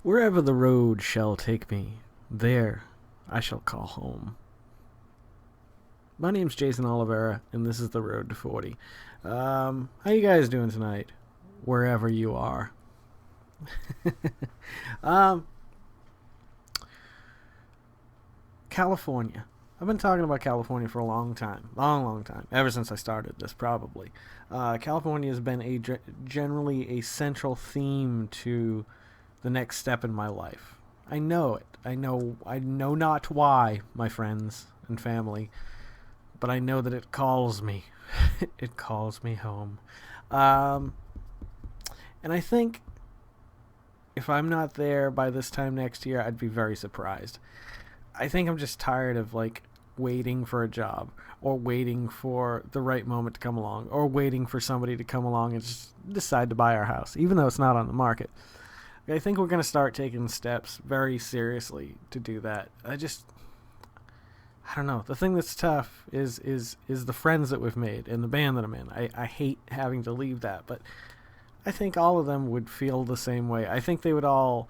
Wherever the road shall take me, there I shall call home. My name's Jason Oliveira, and this is The Road to 40. How you guys doing tonight? Wherever you are. um, California. I've been talking about California for a long time. Long time. Ever since I started this, probably. California has been generally a central theme to the next step in my life. I know it. I know not why, my friends and family, but I know that it calls me. It calls me home. And I think if I'm not there by this time next year, I'd be very surprised. I think I'm just tired of waiting for a job, or waiting for the right moment to come along, or waiting for somebody to come along and just decide to buy our house, even though it's not on the market. I think we're going to start taking steps very seriously to do that. I don't know. The thing that's tough is the friends that we've made and the band that I'm in. I hate having to leave that, but I think all of them would feel the same way. I think they would all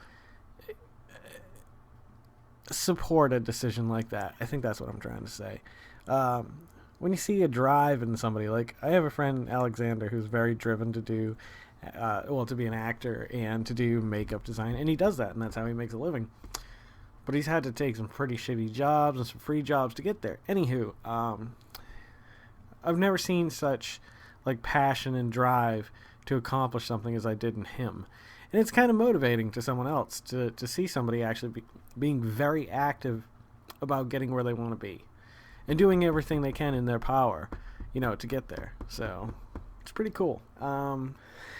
support a decision like that. I think that's what I'm trying to say. When you see a drive in somebody, I have a friend, Alexander, who's very driven to do to be an actor and to do makeup design, and he does that, and that's how he makes a living. But he's had to take some pretty shitty jobs and some free jobs to get there. Anywho, I've never seen such passion and drive to accomplish something as I did in him. And it's kind of motivating to someone else to see somebody actually being very active about getting where they want to be and doing everything they can in their power, to get there. So it's pretty cool.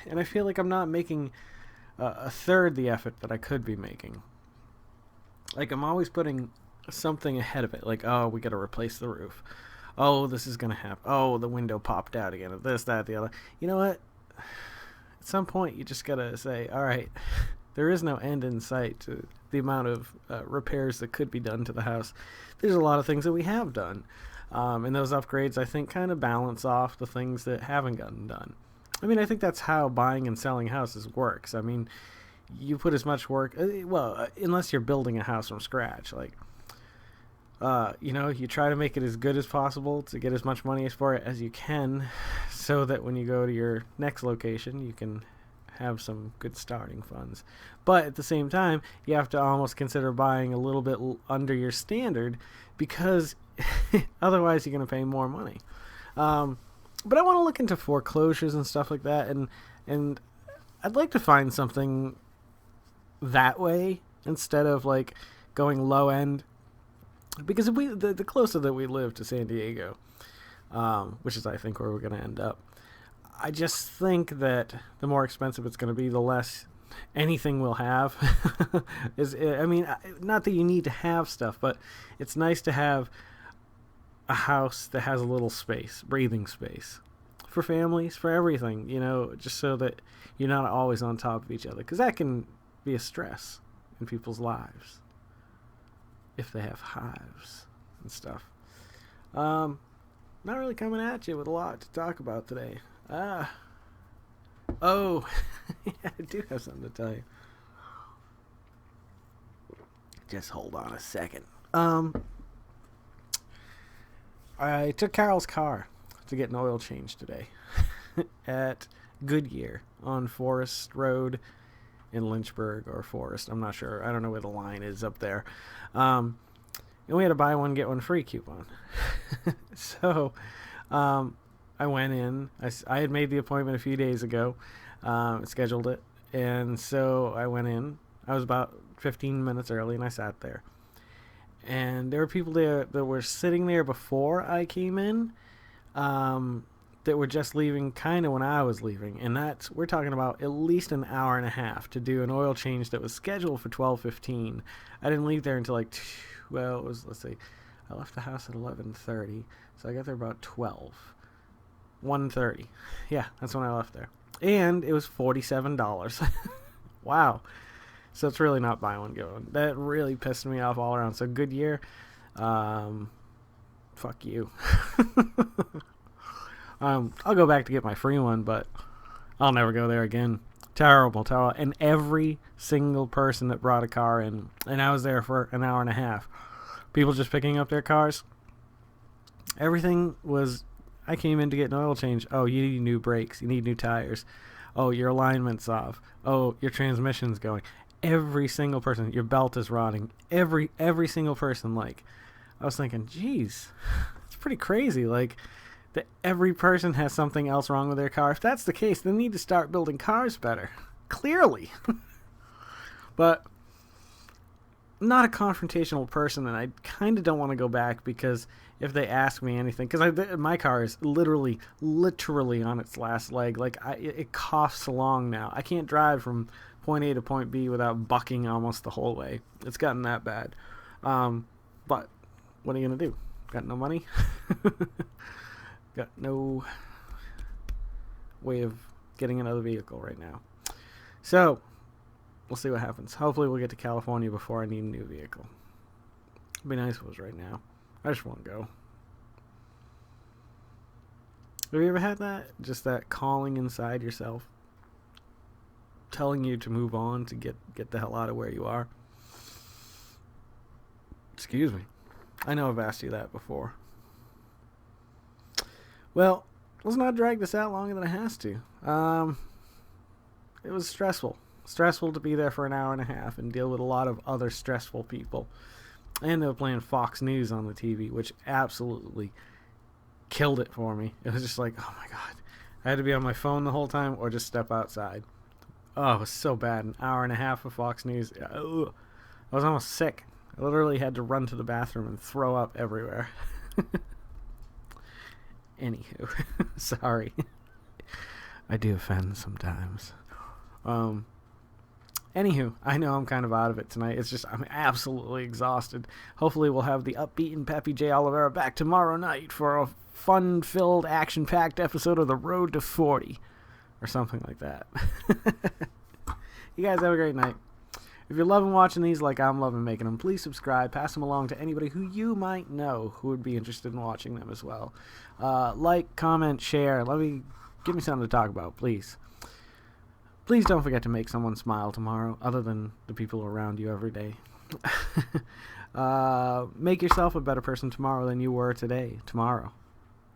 And I feel like I'm not making a third the effort that I could be making. I'm always putting something ahead of it. Oh, we got to replace the roof. Oh, this is going to happen. Oh, the window popped out again. This, that, the other. You know what? At some point, you just got to say, all right, there is no end in sight to the amount of repairs that could be done to the house. There's a lot of things that we have done. And those upgrades, I think, kind of balance off the things that haven't gotten done. I think that's how buying and selling houses works. You put as much work, unless you're building a house from scratch. You try to make it as good as possible to get as much money for it as you can, so that when you go to your next location, you can have some good starting funds. But at the same time, you have to almost consider buying a little bit under your standard, because otherwise you're going to pay more money. But I want to look into foreclosures and stuff like that, and I'd like to find something that way instead of going low end, because if the closer that we live to San Diego, which is I think where we're going to end up, I just think that the more expensive it's going to be, the less anything we'll have. Not that you need to have stuff, but it's nice to have a house that has a little space, breathing space, for families, for everything, just so that you're not always on top of each other, because that can be a stress in people's lives if they have hives and stuff. Not really coming at you with a lot to talk about today. Yeah, I do have something to tell you. Just hold on a second. I took Carol's car to get an oil change today at Goodyear on Forest Road in Lynchburg, or Forest. I'm not sure. I don't know where the line is up there. And we had a buy one, get one free coupon. So I went in. I had made the appointment a few days ago, scheduled it. And so I went in. I was about 15 minutes early, and I sat there. And there were people there that were sitting there before I came in, that were just leaving kind of when I was leaving. And we're talking about at least an hour and a half to do an oil change that was scheduled for 12:15. I didn't leave there until I left the house at 11:30, so I got there about 1:30. Yeah, that's when I left there. And it was $47. Wow. So it's really not buy one, get one. That really pissed me off all around. So Goodyear, fuck you. I'll go back to get my free one, but I'll never go there again. Terrible, terrible. And every single person that brought a car in, and I was there for an hour and a half, people just picking up their cars, everything was, I came in to get an oil change. Oh, you need new brakes. You need new tires. Oh, your alignment's off. Oh, your transmission's going. Every single person, your belt is rotting. Every single person, like, I was thinking, geez, it's pretty crazy. Like, that every person has something else wrong with their car. If that's the case, they need to start building cars better. Clearly. But I'm not a confrontational person, and I kind of don't want to go back, because if they ask me anything, because my car is literally on its last leg. Like, it coughs along now. I can't drive from point A to point B without bucking almost the whole way. It's gotten that bad. But what are you going to do? Got no money? Got no way of getting another vehicle right now. So, we'll see what happens. Hopefully we'll get to California before I need a new vehicle. It'd be nice if it was right now. I just won't go. Have you ever had that? Just that calling inside yourself, telling you to move on, to get the hell out of where you are? Excuse me. I know I've asked you that before. Well, let's not drag this out longer than it has to. It was stressful. Stressful to be there for an hour and a half and deal with a lot of other stressful people. And they were playing Fox News on the TV, which absolutely killed it for me. It was just like, oh my God. I had to be on my phone the whole time or just step outside. Oh, it was so bad. An hour and a half of Fox News. Ugh. I was almost sick. I literally had to run to the bathroom and throw up everywhere. Anywho, sorry. I do offend sometimes. Anywho, I know I'm kind of out of it tonight. It's just, I'm absolutely exhausted. Hopefully we'll have the upbeat and peppy Jay Oliveira back tomorrow night for a fun-filled, action-packed episode of The Road to 40. Or something like that. You guys have a great night. If you're loving watching these like I'm loving making them, please subscribe. Pass them along to anybody who you might know who would be interested in watching them as well. Like, comment, share. Give me something to talk about, please. Please don't forget to make someone smile tomorrow, other than the people around you every day. Make yourself a better person tomorrow than you were today, tomorrow.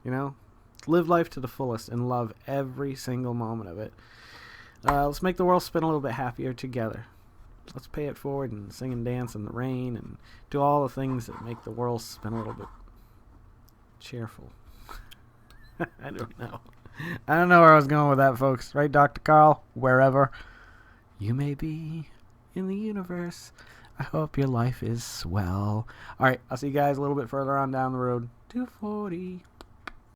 You know? Live life to the fullest and love every single moment of it. Let's make the world spin a little bit happier together. Let's pay it forward and sing and dance in the rain and do all the things that make the world spin a little bit cheerful. I don't know. I don't know where I was going with that, folks. Right, Dr. Carl? Wherever you may be in the universe, I hope your life is swell. All right, I'll see you guys a little bit further on down the road. 240.